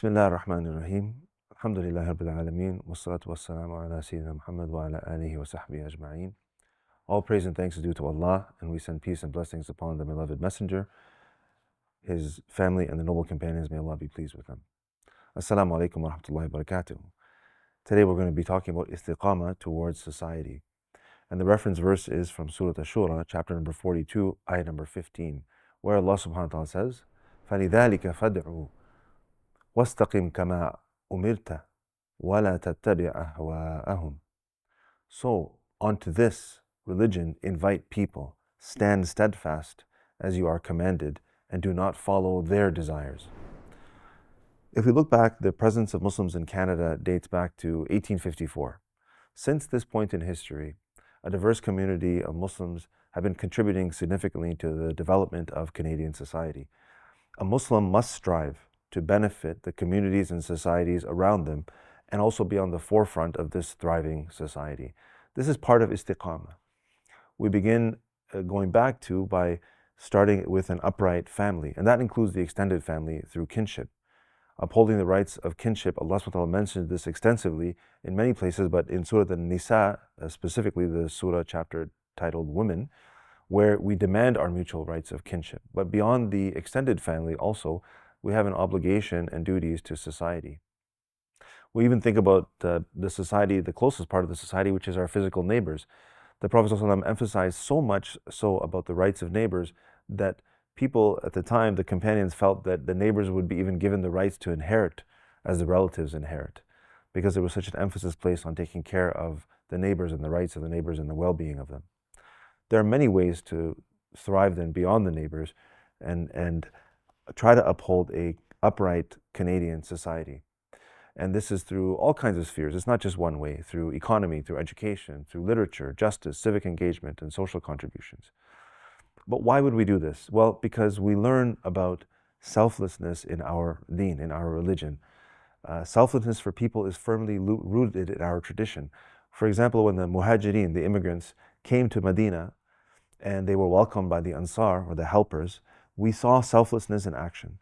Bismillah ar-Rahman ar-Rahim. Alhamdulillahi Rabbil Alameen. Wassalatu wassalamu ala Sayyidina Muhammad wa ala alihi wa sahbihi ajma'een. All praise and thanks are due to Allah, and we send peace and blessings upon the beloved messenger, his family, and the noble companions. May Allah be pleased with them. Assalamu alaikum wa rahmatullahi wa barakatuh. Today we're going to be talking about Istiqamah towards society. And the reference verse is from Surah Ash-Shura, chapter number 42, ayah number 15, where Allah subhanahu wa ta'ala says, فَلِذَلِكَ فَادْعُوا وَاسْتَقِمْ كَمَا أُمِرْتَ وَلَا تَتَّبِعْ أَهْوَاءَهُمْ. So, onto this religion invite people, stand steadfast as you are commanded, and do not follow their desires. If we look back, the presence of Muslims in Canada dates back to 1854. Since this point in history, a diverse community of Muslims have been contributing significantly to the development of Canadian society. A Muslim must strive to benefit the communities and societies around them and also be on the forefront of this thriving society. This is part of Istiqamah. We begin going back to by starting with an upright family, and that includes the extended family through kinship. Upholding the rights of kinship, Allah subhanahu wa ta'ala mentioned this extensively in many places, but in Surah An-Nisa, specifically the surah chapter titled Women, where we demand our mutual rights of kinship. But beyond the extended family also, we have an obligation and duties to society. We even think about the society, the closest part of the society, which is our physical neighbors. The Prophet ﷺ emphasized so much so about the rights of neighbors that people at the time, the companions, felt that the neighbors would be even given the rights to inherit as the relatives inherit, because there was such an emphasis placed on taking care of the neighbors and the rights of the neighbors and the well-being of them. There are many ways to thrive then beyond the neighbors and try to uphold a upright Canadian society. And this is through all kinds of spheres. It's not just one way, through economy, through education, through literature, justice, civic engagement, and social contributions. But why would we do this? Well, because we learn about selflessness in our deen, in our religion. Selflessness for people is firmly rooted in our tradition. For example, when the muhajirin, the immigrants, came to Medina and they were welcomed by the Ansar, or the helpers, we saw selflessness in action.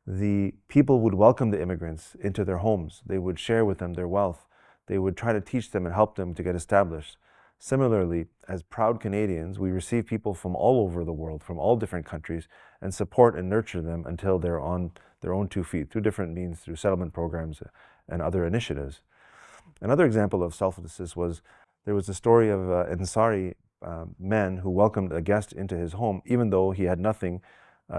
The people would welcome the immigrants into their homes. They would share with them their wealth. They would try to teach them and help them to get established. Similarly, as proud Canadians, we receive people from all over the world, from all different countries, and support and nurture them until they're on their own 2 feet, through different means, through settlement programs and other initiatives. Another example of selflessness was, there was a story of an Ansari man who welcomed a guest into his home, even though he had nothing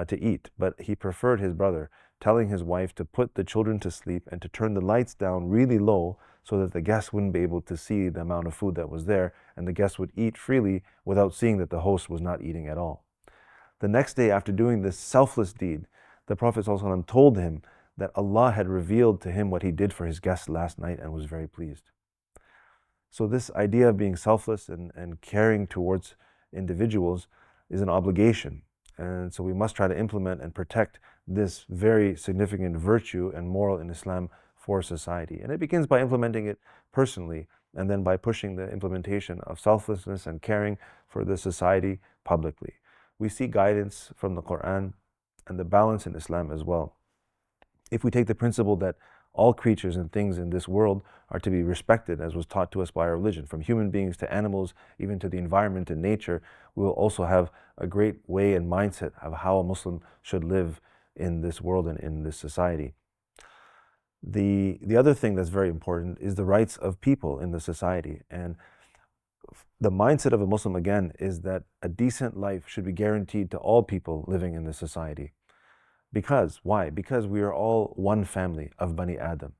to eat, but he preferred his brother, telling his wife to put the children to sleep and to turn the lights down really low so that the guest wouldn't be able to see the amount of food that was there, and the guest would eat freely without seeing that the host was not eating at all. The next day, after doing this selfless deed, the Prophet ﷺ told him that Allah had revealed to him what he did for his guest last night and was very pleased. So this idea of being selfless and caring towards individuals is an obligation. And so we must try to implement and protect this very significant virtue and moral in Islam for society. And it begins by implementing it personally, and then by pushing the implementation of selflessness and caring for the society publicly. We see guidance from the Quran and the balance in Islam as well. If we take the principle that all creatures and things in this world are to be respected, as was taught to us by our religion, from human beings to animals, even to the environment and nature, we will also have a great way and mindset of how a Muslim should live in this world and in this society. The other thing that's very important is the rights of people in the society. And the mindset of a Muslim, again, is that a decent life should be guaranteed to all people living in this society. Because, why? Because we are all one family of Bani Adam.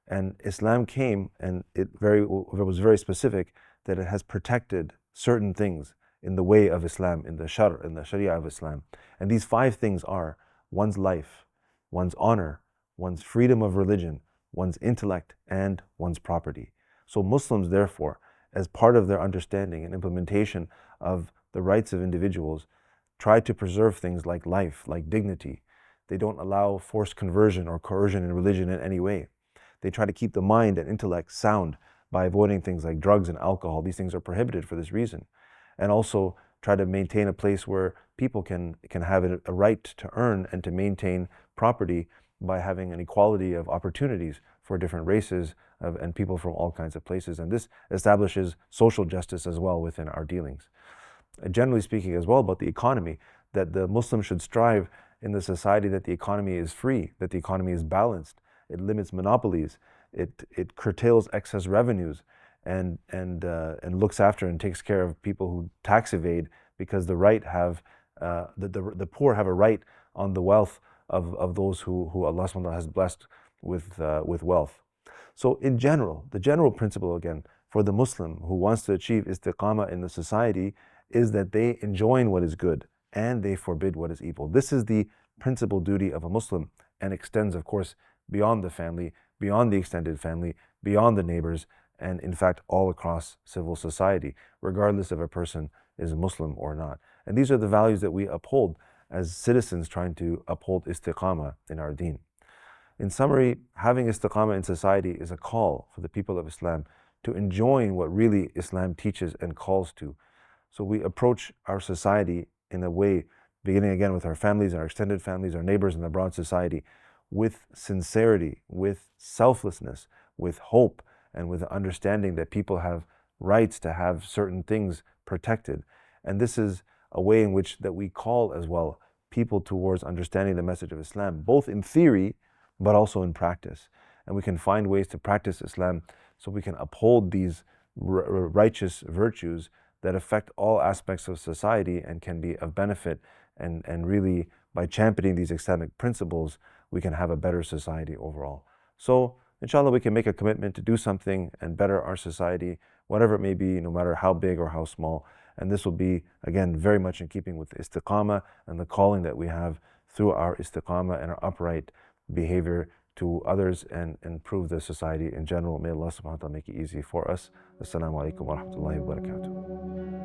And Islam came, and it was very specific that it has protected certain things in the way of Islam, in the Sharia of Islam. And these 5 things are one's life, one's honor, one's freedom of religion, one's intellect, and one's property. So Muslims, therefore, as part of their understanding and implementation of the rights of individuals, try to preserve things like life, like dignity. They don't allow forced conversion or coercion in religion in any way. They try to keep the mind and intellect sound by avoiding things like drugs and alcohol. These things are prohibited for this reason. And also try to maintain a place where people can have a right to earn and to maintain property by having an equality of opportunities for different races and people from all kinds of places. And this establishes social justice as well within our dealings. Generally speaking as well about the economy, that the Muslim should strive in the society that the economy is free, that the economy is balanced, it limits monopolies, it curtails excess revenues, and looks after and takes care of people who tax evade, because the poor have a right on the wealth of those who Allah subhanahu wa ta'ala has blessed with wealth. So in general, the general principle again for the Muslim who wants to achieve istiqamah in the society is that they enjoin what is good and they forbid what is evil. This is the principal duty of a Muslim, and extends, of course, beyond the family, beyond the extended family, beyond the neighbors, and in fact all across civil society, regardless if a person is a Muslim or not. And these are the values that we uphold as citizens trying to uphold istiqamah in our deen. In summary, having istiqamah in society is a call for the people of Islam to enjoin what really Islam teaches and calls to. So we approach our society in a way, beginning again with our families, our extended families, our neighbors, and the broad society, with sincerity, with selflessness, with hope, and with the understanding that people have rights to have certain things protected. And this is a way in which that we call as well people towards understanding the message of Islam, both in theory, but also in practice. And we can find ways to practice Islam so we can uphold these righteous virtues that affect all aspects of society and can be of benefit. And really, by championing these Islamic principles, we can have a better society overall. So, inshallah, we can make a commitment to do something and better our society, whatever it may be, no matter how big or how small. And this will be, again, very much in keeping with the istiqamah and the calling that we have through our istiqamah and our upright behavior to others, and improve the society in general. May Allah subhanahu wa ta'ala make it easy for us. Assalamu alaikum wa rahmatullahi wa barakatuh.